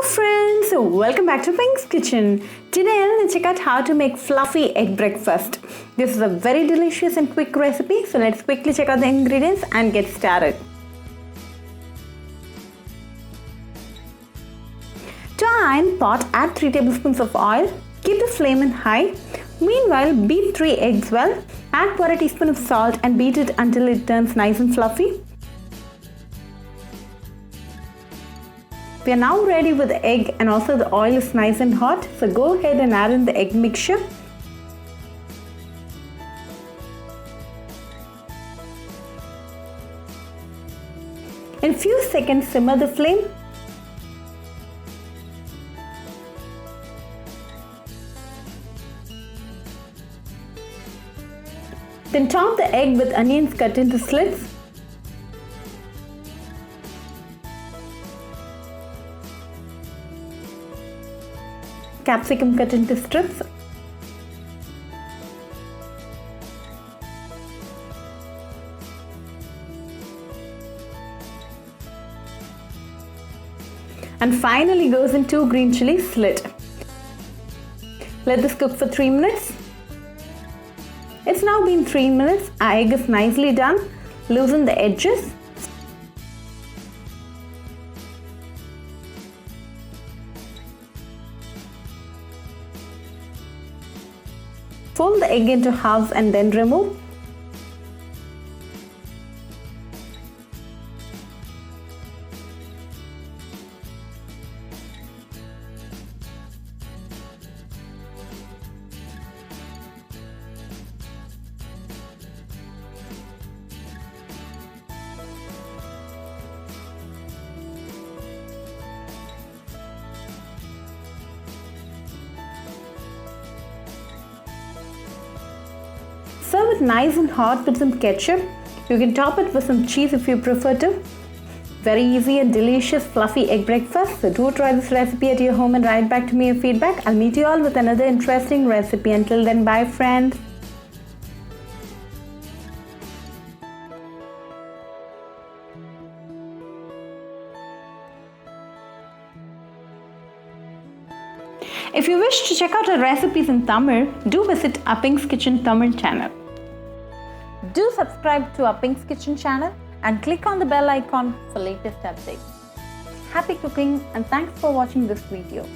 friends, welcome back to Pink's Kitchen. Today I'm going to check out how to make fluffy egg breakfast. This is a very delicious and quick recipe, so let's quickly check out the ingredients and get started. To an iron pot, add 3 tablespoons of oil. Keep the flame on high. Meanwhile, beat 3 eggs well. Add 1/4 teaspoon of salt and beat it until it turns nice and fluffy. We are now ready with the egg and also the oil is nice and hot. So go ahead and add in the egg mixture. In a few seconds, simmer the flame. Then top the egg with onions cut into slits. Capsicum cut into strips. And finally goes in 2 green chilies slit. Let this cook for 3 minutes. It's now been 3 minutes. Our egg is nicely done. Loosen the edges. Fold the egg into halves and then remove. Serve it nice and hot with some ketchup. You can top it with some cheese if you prefer to. Very easy and delicious fluffy egg breakfast. So do try this recipe at your home and write back to me your feedback. I'll meet you all with another interesting recipe. Until then, bye friends. If you wish to check out our recipes in Tamil, do visit our Pink's Kitchen Tamil channel. Do subscribe to our Pink's Kitchen channel and click on the bell icon for latest updates. Happy cooking and thanks for watching this video.